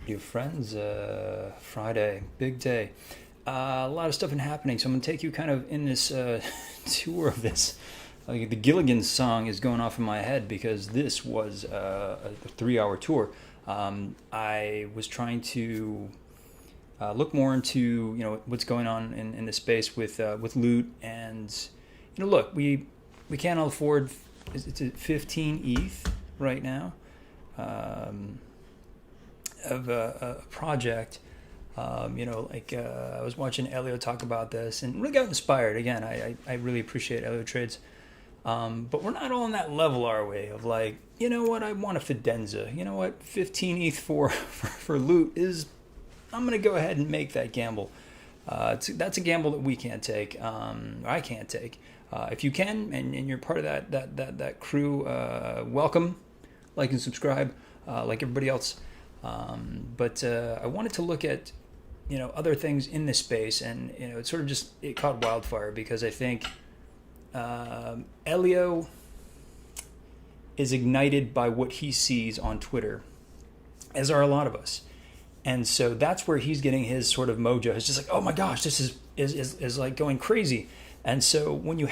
New friends, Friday, big day. A lot of stuff been happening, so I'm gonna take you kind of in this tour of this. Like the Gilligan song is going off in my head because this was a 3 hour tour. I was trying to look more into what's going on in the space with loot, and look, we can't all afford. It's at 15 ETH right now. Um, of a project. I was watching Elio talk about this and really got inspired. Again, I really appreciate Elio Trades. But we're not all on that level, are we? Of like, you know what, I want a Fidenza. You know what, 15 ETH for loot is, I'm going to go ahead and make that gamble. That's a gamble that we can't take. I can't take. If you can, and you're part of that crew, welcome, like and subscribe, like everybody else. But I wanted to look at other things in this space, and it sort of just it caught wildfire because I think Elio is ignited by what he sees on Twitter, as are a lot of us, and so that's where he's getting his sort of mojo. It's just like, oh my gosh, this is like going crazy, and so when you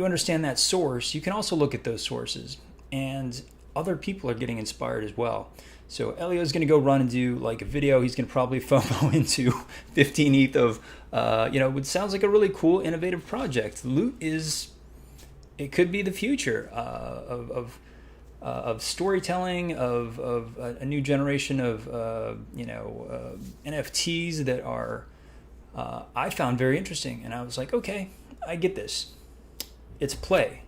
understand that source, you can also look at those sources, and other people are getting inspired as well. So Elio's going to go run and do like a video. He's going to probably FOMO into 15 ETH of, what sounds like a really cool, innovative project. Loot it could be the future of storytelling, of a new generation of, NFTs that are, I found very interesting. And I was like, okay, I get this. It's play.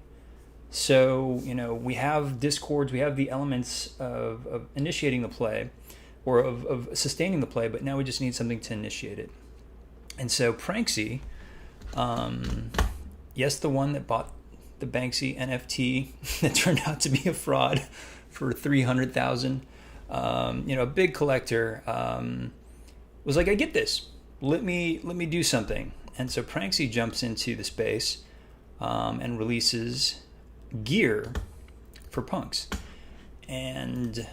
So, we have discords, we have the elements of initiating the play or of sustaining the play, but now we just need something to initiate it. And so Pranksy, yes, the one that bought the Banksy NFT that turned out to be a fraud for 300,000, a big collector, was like, I get this. Let me do something. And so Pranksy jumps into the space and releases gear for punks, and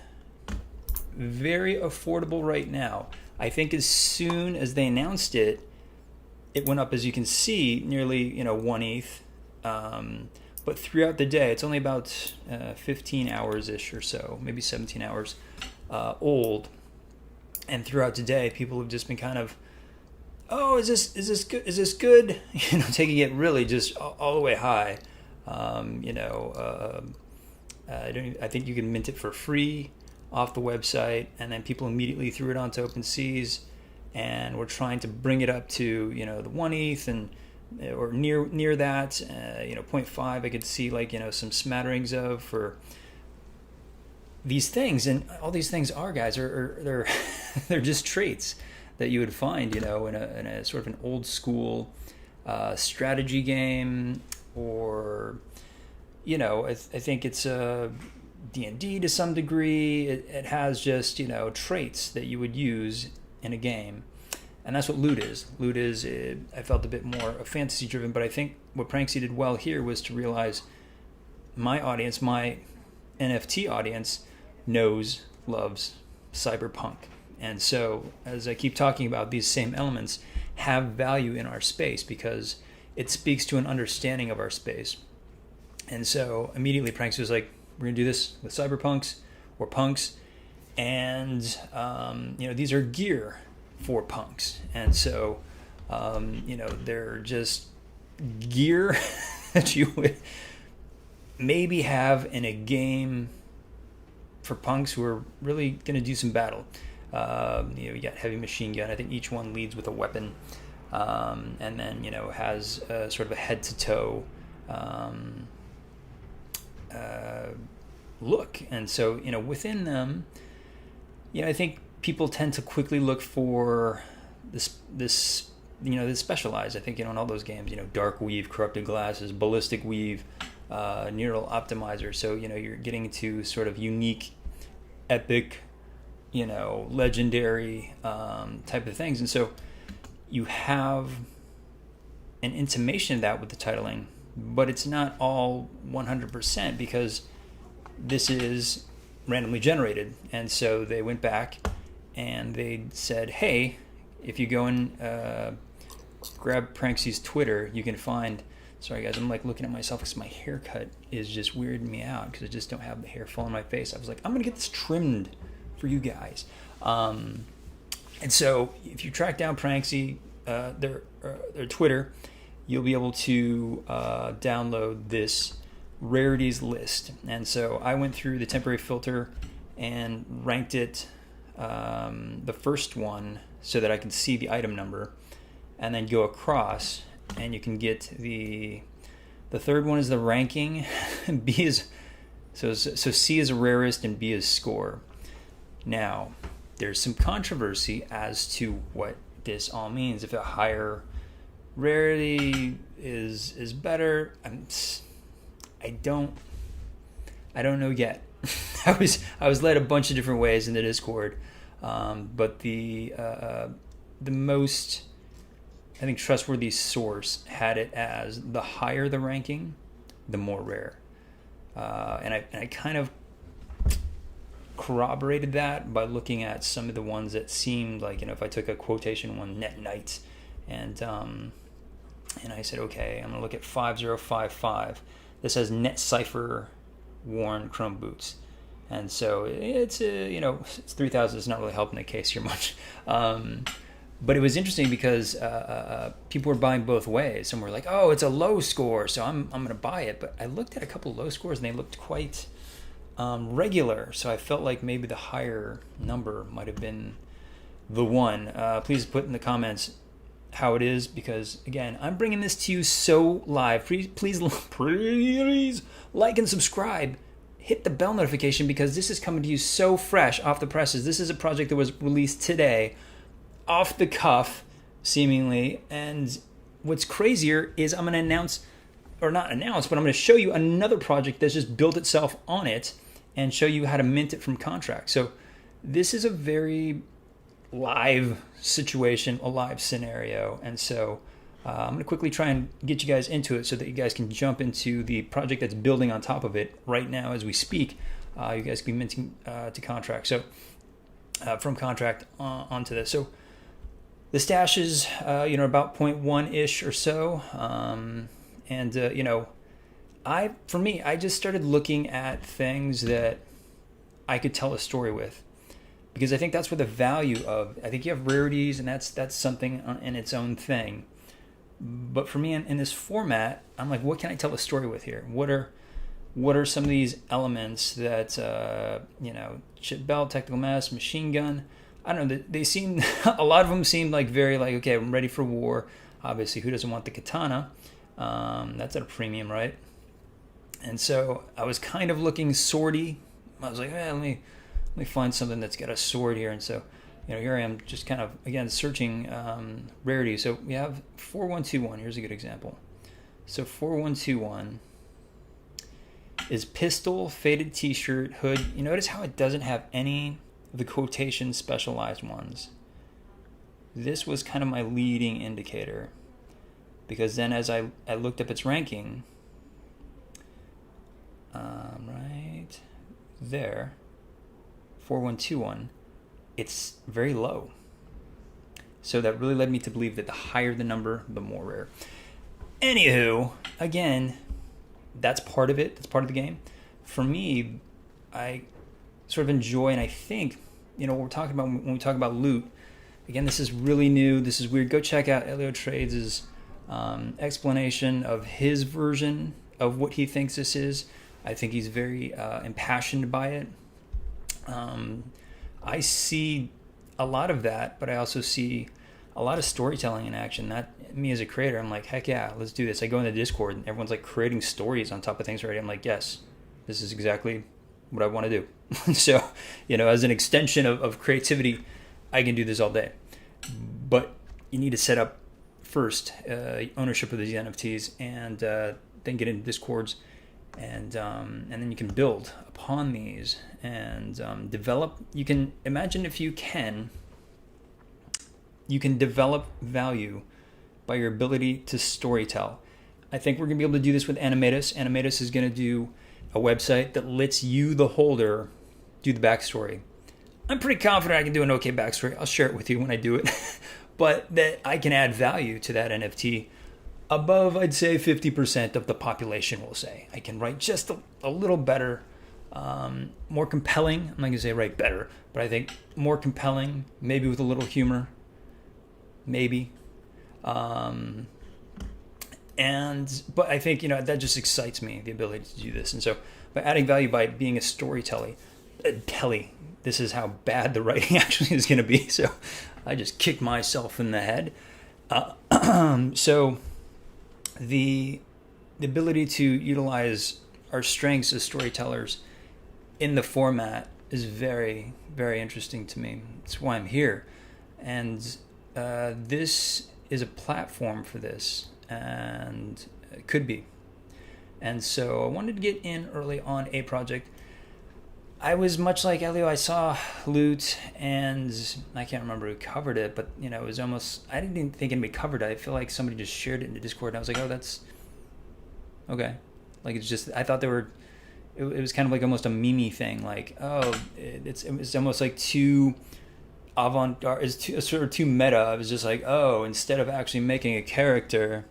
very affordable right now. I think as soon as they announced it, it went up, as you can see, nearly 1 ETH. But throughout the day, it's only about 15 hours ish or so, maybe 17 hours old. And throughout the day, people have just been kind of, oh, is this good? Is this good? Taking it really just all the way high. I think you can mint it for free off the website, and then people immediately threw it onto OpenSeas, and we're trying to bring it up to the 1 ETH and or near that, 0.5. I could see some smatterings of for these things, and all these things are, guys, are they're they're just traits that you would find in a sort of an old school strategy game, or I think it's a D&D to some degree. It has just traits that you would use in a game, and that's what loot is. Loot is, I felt, a bit more fantasy driven, but I think what Pranksy did well here was to realize my audience, my NFT audience, loves cyberpunk, and so as I keep talking about, these same elements have value in our space because it speaks to an understanding of our space. And so immediately Pranksy was like, we're going to do this with cyberpunks or punks. And, these are gear for punks. And so, they're just gear that you would maybe have in a game for punks who are really going to do some battle. You got heavy machine gun. I think each one leads with a weapon. And then, has sort of a head-to-toe look. And so, within them, I think people tend to quickly look for this specialized. I think, in all those games, Dark Weave, Corrupted Glasses, Ballistic Weave, Neural Optimizer. So, you're getting to sort of unique, epic, legendary type of things. And so you have an intimation of that with the titling, but it's not all 100% because this is randomly generated. And so they went back and they said, hey, if you go and grab Pranksy's Twitter, you can find, sorry guys, I'm like looking at myself because my haircut is just weirding me out because I just don't have the hair fall on my face. I was like, I'm going to get this trimmed for you guys. And so if you track down Pranksy, their Twitter, you'll be able to download this rarities list. And so I went through the temporary filter and ranked it, the first one, so that I can see the item number, and then go across, and you can get the third one is the ranking. B is so C is a rarest and B is score. Now there's some controversy as to what this all means. If a higher rarity is better, I don't know yet. I was led a bunch of different ways in the Discord, but the most, I think, trustworthy source had it as the higher the ranking, the more rare, and I kind of corroborated that by looking at some of the ones that seemed like, if I took a quotation one, Net Knights, and I said, okay, I'm gonna look at 5055. This has Net Cipher worn chrome boots, and so it's it's 3,000. It's not really helping the case here much. But it was interesting because people were buying both ways. Some were like, oh, it's a low score, so I'm going to buy it. But I looked at a couple of low scores, and they looked quite regular. So I felt like maybe the higher number might have been the one. Please put in the comments how it is, because, again, I'm bringing this to you so live. Please like and subscribe. Hit the bell notification, because this is coming to you so fresh off the presses. This is a project that was released today, off the cuff, seemingly. And what's crazier is I'm going to announce, or not announce, but I'm going to show you another project that's just built itself on it and show you how to mint it from contract. So this is a very live situation, a live scenario. And so I'm going to quickly try and get you guys into it so that you guys can jump into the project that's building on top of it right now as we speak. You guys can be minting to contract. So from contract onto this. So the stash is, about 0.1-ish or so. For me, I just started looking at things that I could tell a story with, because I think that's where the value of, I think you have rarities, and that's something in its own thing. But for me, in this format, I'm like, what can I tell a story with here? What are some of these elements that, chip belt, technical mask, machine gun? I don't know. They seem, a lot of them seemed like very like, okay, I'm ready for war. Obviously, who doesn't want the katana? That's at a premium, right? And so I was kind of looking swordy. I was like, let me find something that's got a sword here. And so, here I am just kind of, again, searching rarity. So we have 4121. Here's a good example. So 4121 is pistol, faded t-shirt, hood. You notice how it doesn't have any of the quotation specialized ones. This was kind of my leading indicator, because then as I looked up its ranking, right there, 4121, it's very low. So that really led me to believe that the higher the number, the more rare. Anywho, again, that's part of it. That's part of the game. For me, I sort of enjoy, and I think, what we're talking about when we talk about loot, again, this is really new. This is weird. Go check out Elio Trades' explanation of his version of what he thinks this is. I think he's very impassioned by it. I see a lot of that, but I also see a lot of storytelling in action. That, me as a creator, I'm like, heck yeah, let's do this. I go in the Discord and everyone's like creating stories on top of things already. I'm like, yes, this is exactly what I want to do. So, as an extension of creativity, I can do this all day. But you need to set up first ownership of these NFTs, and then get into Discords, and then you can build upon these and develop. You can imagine, if you can develop value by your ability to storytell. I think we're going to be able to do this with Animatus. Animatus is going to do a website that lets you, the holder, do the backstory. I'm pretty confident I can do an okay backstory. I'll share it with you when I do it. But that I can add value to that NFT above, I'd say, 50% of the population, we'll say. I can write just a little better, more compelling. I'm not going to say write better, but I think more compelling, maybe with a little humor, maybe. But I think, that just excites me, the ability to do this. And so by adding value, by being a storyteller, this is how bad the writing actually is going to be. So I just kicked myself in the head. So the ability to utilize our strengths as storytellers in the format is very, very interesting to me. That's why I'm here. And this is a platform for this, and it could be. And so I wanted to get in early on a project. I was much like Elio. I saw Loot, and I can't remember who covered it, but it was almost, I didn't even think anybody covered it. I feel like somebody just shared it in the Discord, and I was like, oh, that's okay. Like, it's just, I thought it was kind of like almost a meme thing. Like, oh, it was almost like too avant-garde, it's sort of too meta. I was just like, oh, instead of actually making a character,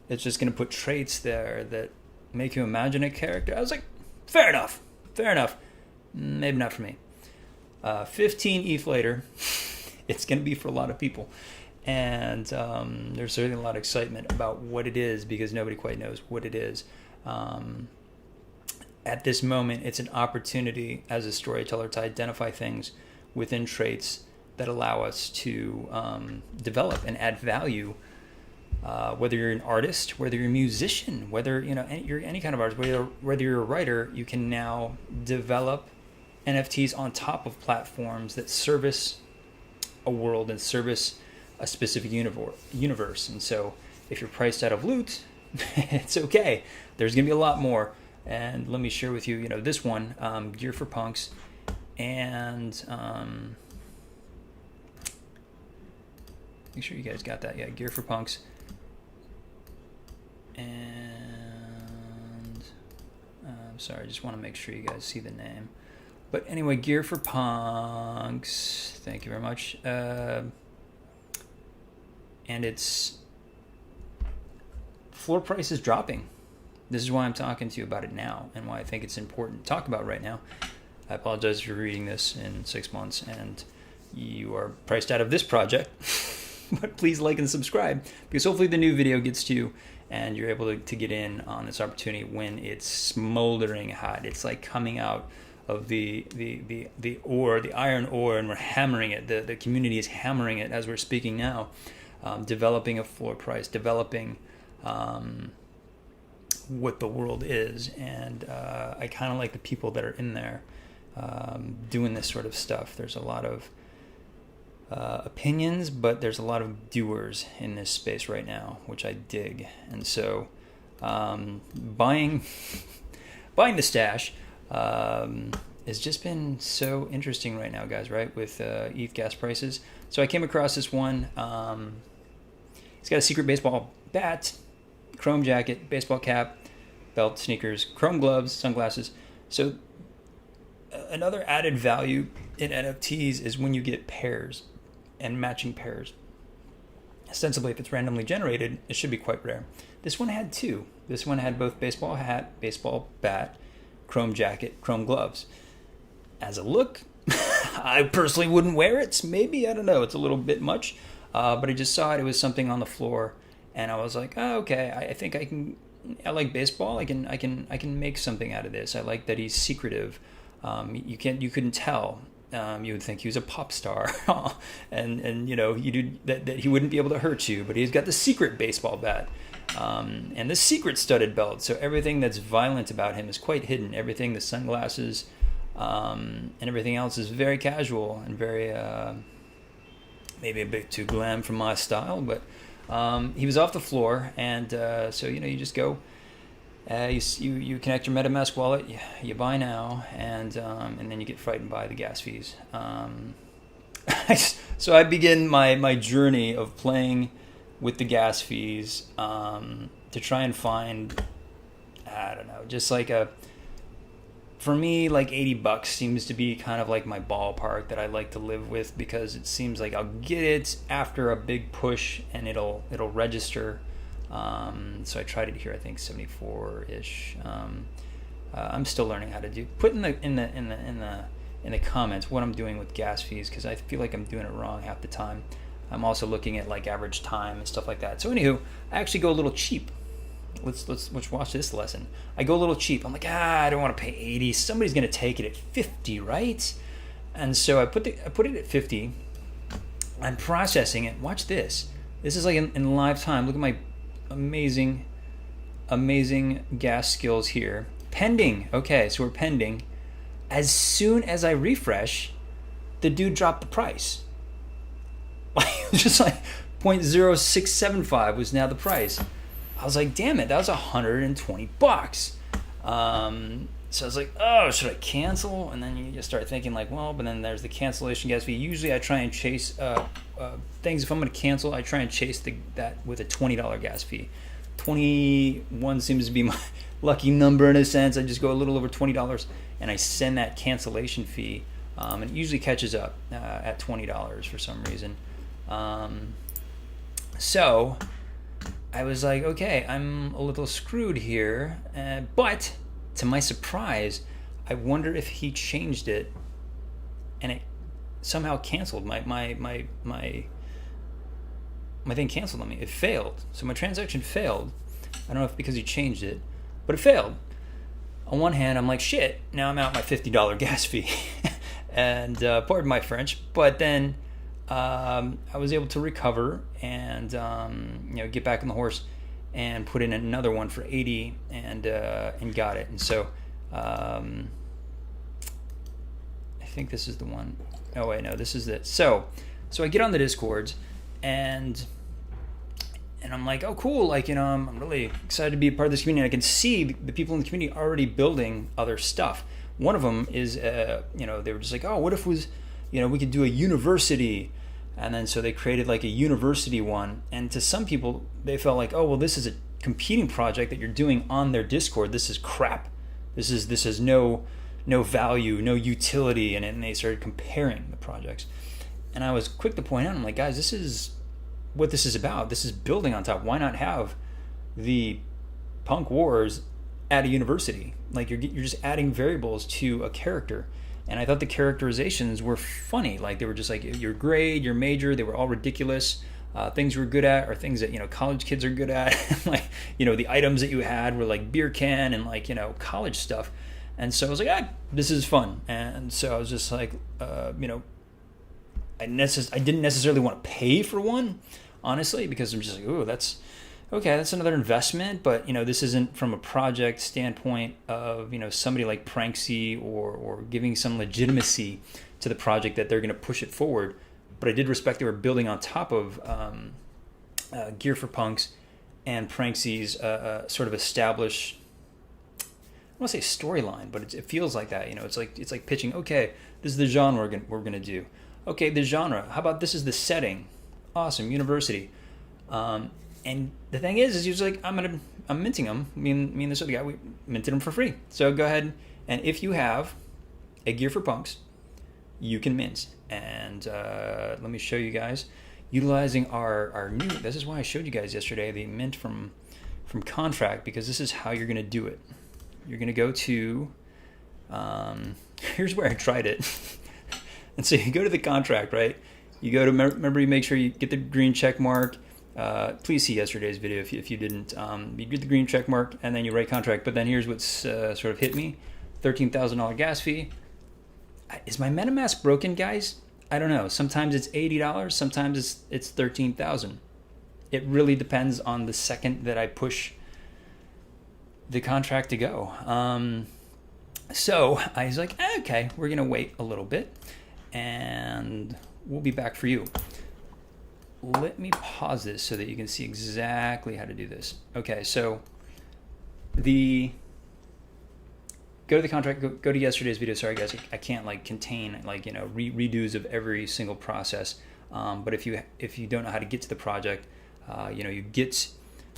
it's just going to put traits there that make you imagine a character. I was like, fair enough. Maybe not for me. 15 ETH later, it's going to be for a lot of people. And there's certainly a lot of excitement about what it is, because nobody quite knows what it is. At this moment, it's an opportunity as a storyteller to identify things within traits that allow us to develop and add value. Whether you're an artist, whether you're a musician, whether you're any kind of artist, whether you're a writer, you can now develop NFTs on top of platforms that service a world and service a specific universe. And so if you're priced out of Loot, it's okay. There's going to be a lot more. And let me share with you, this one, Gear for Punks, and make sure you guys got that. Yeah, Gear for Punks. And I'm sorry, I just want to make sure you guys see the name. But anyway, Gear for Punks. Thank you very much. And its floor price is dropping. This is why I'm talking to you about it now, and why I think it's important to talk about right now. I apologize for reading this in 6 months, and you are priced out of this project. But please like and subscribe, because hopefully the new video gets to you and you're able to get in on this opportunity when it's smoldering hot. It's like coming out of the ore, the iron ore, and we're hammering it. The community is hammering it as we're speaking now, developing a floor price, developing what the world is. And I kind of like the people that are in there doing this sort of stuff. There's a lot of opinions, but there's a lot of doers in this space right now, which I dig. And so buying the stash has just been so interesting right now, guys, right, with ETH gas prices. So I came across this one. It's got a secret baseball bat, chrome jacket, baseball cap, belt, sneakers, chrome gloves, sunglasses. So another added value in NFTs is when you get pairs and matching pairs. Ostensibly, if it's randomly generated, it should be quite rare. This one had two. This one had both baseball hat, baseball bat, chrome jacket, chrome gloves. As a look, I personally wouldn't wear it. Maybe, I don't know, it's a little bit much. But I just saw it. It was something on the floor, and I was like, oh, okay. I think I can. I like baseball. I can make something out of this. I like that he's secretive. You couldn't tell. You would think he was a pop star, and you do that he wouldn't be able to hurt you. But he's got the secret baseball bat, and the secret studded belt. So everything that's violent about him is quite hidden. Everything, the sunglasses, and everything else is very casual and very maybe a bit too glam for my style. But he was off the floor, and so you just go. You connect your MetaMask wallet, you buy now, and then you get frightened by the gas fees. So I begin my journey of playing with the gas fees to try and find, I don't know, just like for me, like $80 seems to be kind of like my ballpark that I like to live with, because it seems like I'll get it after a big push and it'll register. So I tried it here, I think 74-ish. I'm still learning how to do. Put in the comments what I'm doing with gas fees, because I feel like I'm doing it wrong half the time. I'm also looking at like average time and stuff like that. So anywho, I actually go a little cheap. Let's watch this lesson. I go a little cheap. I'm like, I don't want to pay 80. Somebody's gonna take it at 50, right? And so I put it at 50. I'm processing it. Watch this. This is like in live time. Look at my amazing gas skills here. Pending. Okay, so we're pending. As soon as I refresh, the dude dropped the price. Just like 0.0675 was now the price. I was like, damn it, that was $120. So I was like, oh, should I cancel? And then you just start thinking like, well, but then there's the cancellation gas fee. Usually I try and chase things. If I'm going to cancel, I try and chase that with a $20 gas fee. 21 seems to be my lucky number in a sense. I just go a little over $20 and I send that cancellation fee. And it usually catches up at $20 for some reason. So I was like, okay, I'm a little screwed here, but to my surprise, I wonder if he changed it, and it somehow canceled my thing canceled on me. It failed, so my transaction failed. I don't know if because he changed it, but it failed. On one hand, I'm like, shit, now I'm out my $50 gas fee, and pardon my French, but then I was able to recover and get back on the horse and put in another one for 80 and got it. And so I think this is the one. Oh wait, no, this is it. So I get on the Discords and I'm like, oh cool, like I'm really excited to be a part of this community. I can see the people in the community already building other stuff. One of them is they were just like, oh, what if we could do a university. And then so they created like a university one. And to some people, they felt like, oh, well, this is a competing project that you're doing on their Discord. This is crap. This is no value, no utility. And they started comparing the projects. And I was quick to point out, I'm like, guys, this is what this is about. This is building on top. Why not have the Punk Wars at a university? Like you're just adding variables to a character. And I thought the characterizations were funny. Like they were just like your grade, your major, they were all ridiculous. Things you were good at are things that, college kids are good at. Like, the items that you had were like beer can and like, college stuff. And so I was like, this is fun. And so I was just like, I didn't necessarily want to pay for one, honestly, because I'm just like, oh, that's another investment, but this isn't from a project standpoint of somebody like Pranksy or giving some legitimacy to the project that they're going to push it forward. But I did respect they were building on top of Gear for Punks and Pranksy's sort of established, I don't want to say storyline, but it feels like that. It's like pitching. Okay, this is the genre we're going to do. Okay, the genre. How about this is the setting? Awesome, university. And the thing is he was like, I'm minting them. Me and this other guy, we minted them for free. So go ahead, and if you have a Gear for Punks, you can mint. And let me show you guys, utilizing our new. This is why I showed you guys yesterday the mint from Contract, because this is how you're going to do it. You're going to go to. Here's where I tried it. And so you go to the contract, right? You go to remember, you make sure you get the green check mark. Please see yesterday's video if you didn't. You get the green check mark and then you write contract. But then here's what's sort of hit me: $13,000 gas fee. Is my MetaMask broken, guys? I don't know. Sometimes it's $80. Sometimes it's $13,000. It really depends on the second that I push the contract to go. So I was like, okay, we're gonna wait a little bit, and we'll be back for you. Let me pause this so that you can see exactly how to do this. Okay, so go to the contract, go to yesterday's video. Sorry guys, I can't contain redos of every single process. But if you don't know how to get to the project, you get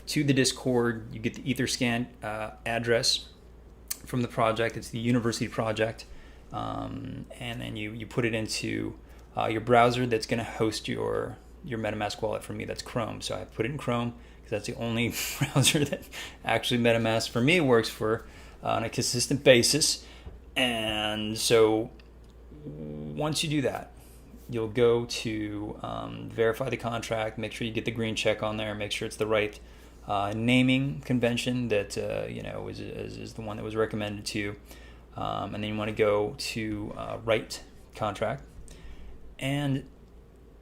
to the Discord, you get the Etherscan address, from the project. It's the university project. And then you put it into your browser that's going to host your MetaMask wallet. For me, that's Chrome. So I put it in Chrome because that's the only browser that actually MetaMask for me works for on a consistent basis. And so once you do that, you'll go to verify the contract, make sure you get the green check on there, make sure it's the right naming convention that is the one that was recommended to you. And then you want to go to write contract. And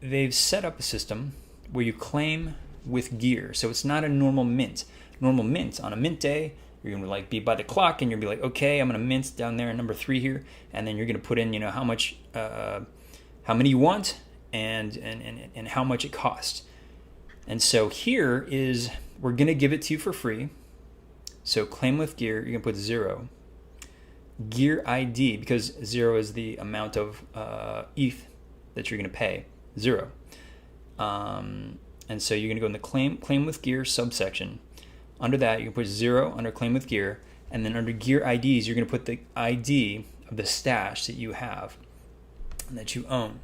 they've set up a system where you claim with gear. So it's not a normal mint. Normal mint, on a mint day, you're going to like be by the clock and you'll be like, okay, I'm going to mint down there in number 3 here. And then you're going to put in, how much, how many you want and how much it costs. And so here is, we're going to give it to you for free. So claim with gear, you're going to put 0. Gear ID, because 0 is the amount of ETH that you're going to pay, 0. And so you're going to go in the claim with gear subsection. Under that, you can put 0 under claim with gear, and then under gear IDs, you're going to put the ID of the stash that you have and that you own.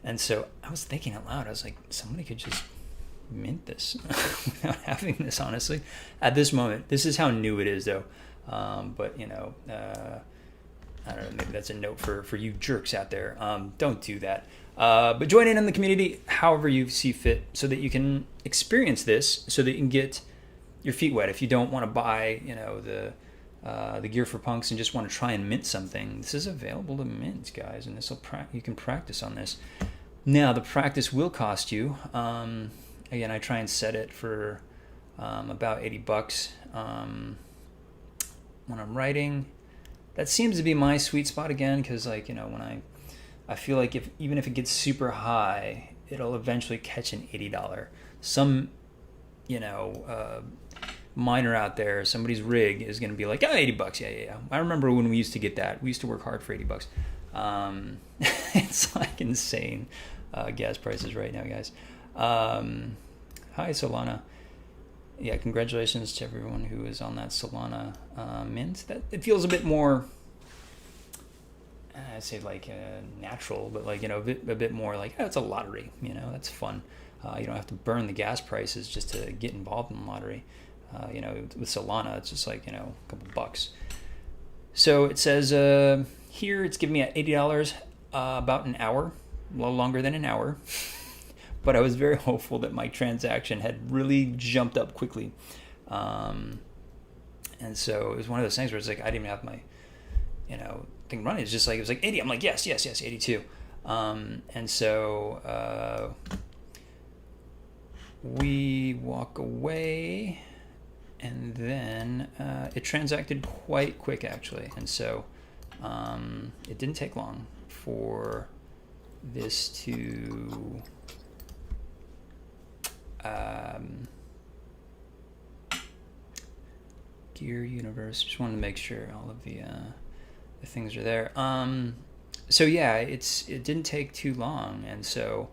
And so I was thinking out loud, I was like, somebody could just mint this without having this, honestly. At this moment, this is how new it is, though. But, I don't know, maybe that's a note for you jerks out there. Don't do that. But join in the community however you see fit so that you can experience this, so that you can get your feet wet. If you don't want to buy, the Gear for Punks and just want to try and mint something, this is available to mint, guys, and you can practice on this. Now, the practice will cost you. Again, I try and set it for about $80 when I'm writing. That seems to be my sweet spot again, because when I feel like even if it gets super high, it'll eventually catch an $80. Some miner out there, somebody's rig is going to be like, $80, yeah. I remember when we used to get that. We used to work hard for $80. It's like insane gas prices right now, guys. Hi, Solana. Yeah, congratulations to everyone who is on that Solana mint. That it feels a bit more, I'd say natural, but a bit more like, it's a lottery. That's fun. You don't have to burn the gas prices just to get involved in the lottery. With Solana, it's just a couple bucks. So it says here it's giving me at $80 about an hour, a little longer than an hour. But I was very hopeful that my transaction had really jumped up quickly. And so it was one of those things where it's like I didn't even have my, thing running. It's just it was like 80. I'm like, yes, 82. And so we walk away, and then it transacted quite quick, actually. And so it didn't take long for this to... Gear Universe. Just wanted to make sure all of the things are there. So yeah, it didn't take too long, and so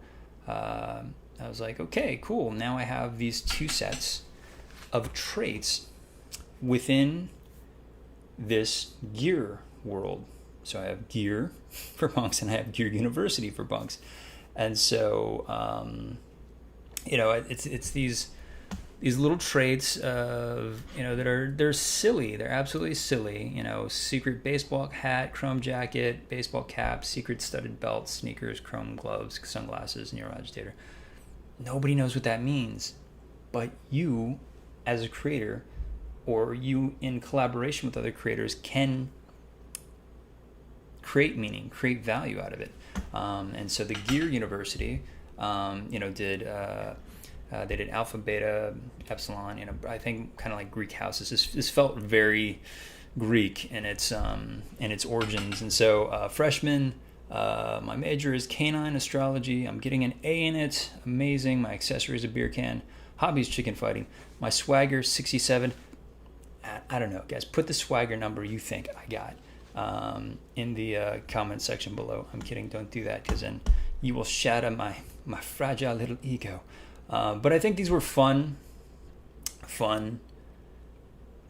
I was like, okay, cool. Now I have these 2 sets of traits within this gear world. So I have Gear for Punks and I have Gear University for Punks, and so it's these little traits of they're silly. They're absolutely silly. Secret baseball hat, chrome jacket, baseball cap, secret studded belt, sneakers, chrome gloves, sunglasses, neuroagitator. Nobody knows what that means, but you, as a creator, or you in collaboration with other creators, can create meaning, create value out of it. And so the Gear University, they did alpha, beta, epsilon. I think kind of like Greek houses. This felt very Greek in its origins. And so freshman, my major is canine astrology. I'm getting an A in it. Amazing. My accessory is a beer can. Hobbies chicken fighting. My swagger 67. I don't know, guys. Put the swagger number you think I got in the comment section below. I'm kidding. Don't do that, because then you will shatter my fragile little ego. But I think these were fun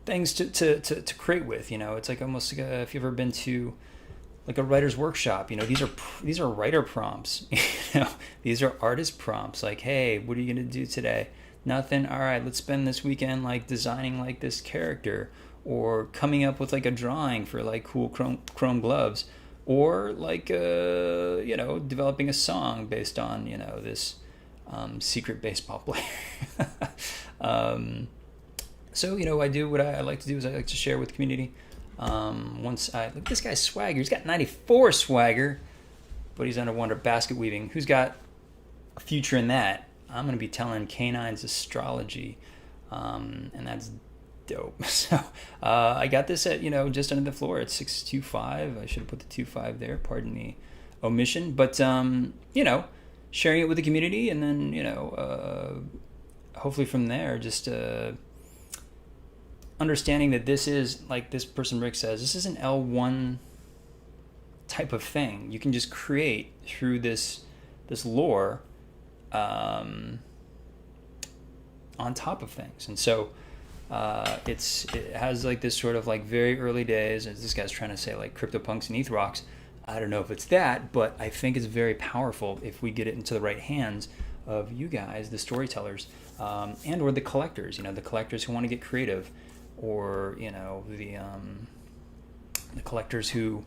things to create with. It's like almost like if you've ever been to like a writer's workshop, these are writer prompts. These are artist prompts. Like, hey, what are you gonna do today? Nothing. All right, let's spend this weekend like designing like this character, or coming up with like a drawing for like cool chrome gloves, or like developing a song based on this secret baseball player. So I do what I like to do is I like to share with the community. Look at this guy's swagger. He's got 94 swagger, but he's underwater basket weaving. Who's got a future in that? I'm going to be telling canines astrology, and that's dope. So I got this at just under the floor at 625. I should have put the 25 there. Pardon the omission, but sharing it with the community, and then hopefully from there just understanding that this is, like this person Rick says, this is an L1 type of thing. You can just create through this lore on top of things. And so it has like this sort of like very early days, as this guy's trying to say, like CryptoPunks and ETHROX. I don't know if it's that, but I think it's very powerful if we get it into the right hands of you guys, the storytellers, and or the collectors, the collectors who want to get creative, or the collectors who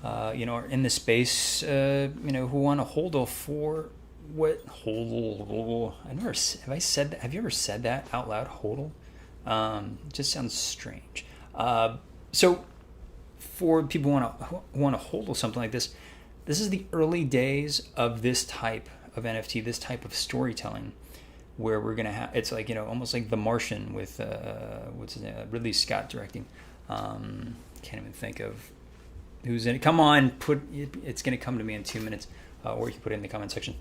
are in the space, who want to hold for what hodl. Have I said that? Have you ever said that out loud? Hodl. It just sounds strange. So for people who want to hodl something like this, this is the early days of this type of NFT, this type of storytelling, where we're gonna have, it's like almost like The Martian with what's his name, Ridley Scott directing. Can't even think of who's in it. Come on, it's gonna come to me in 2 minutes, or you can put it in the comment section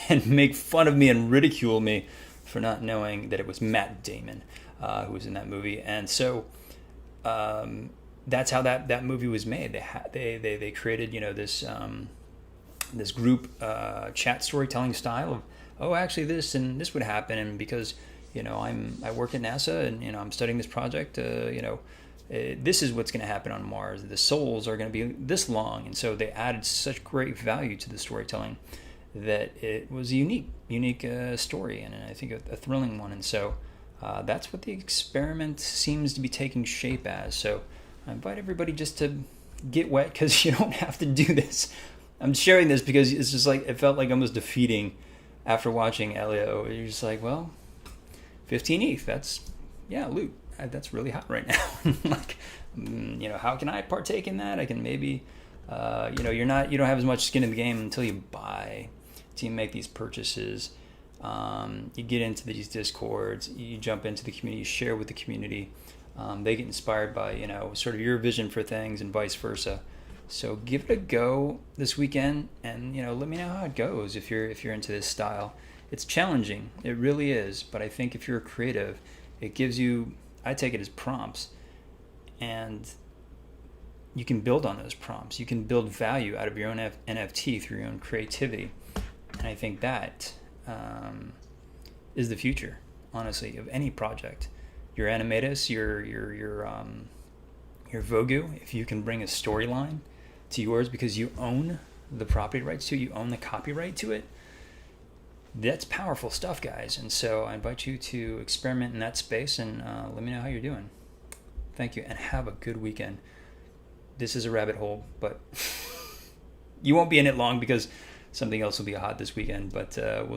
and make fun of me and ridicule me for not knowing that it was Matt Damon who was in that movie. And so that's how that movie was made. They created this group chat storytelling style of, oh, actually this and this would happen, and because I work at NASA, and I'm studying this project, this is what's going to happen on Mars. The souls are going to be this long, and so they added such great value to the storytelling that it was a unique story, and I think a thrilling one. And so that's what the experiment seems to be taking shape as. So I invite everybody just to get wet, because you don't have to do this. I'm sharing this because it's just like, it felt like almost defeating after watching Elio. You're just like, well, 15 ETH, that's loot. That's really hot right now. Like, how can I partake in that? I can maybe, you don't have as much skin in the game until you buy, until you make these purchases. You get into these discords, you jump into the community, you share with the community. They get inspired by, sort of your vision for things, and vice versa. So give it a go this weekend, and let me know how it goes. If you're into this style, it's challenging. It really is. But I think if you're a creative, it gives you, I take it as prompts, and you can build on those prompts. You can build value out of your own NFT through your own creativity, and I think that is the future, honestly, of any project. Your Animatus, your Vogu, if you can bring a storyline to yours because you own the property rights to it, you own the copyright to it, that's powerful stuff, guys. And so I invite you to experiment in that space, and let me know how you're doing. Thank you, and have a good weekend. This is a rabbit hole, but you won't be in it long because something else will be hot this weekend, but we'll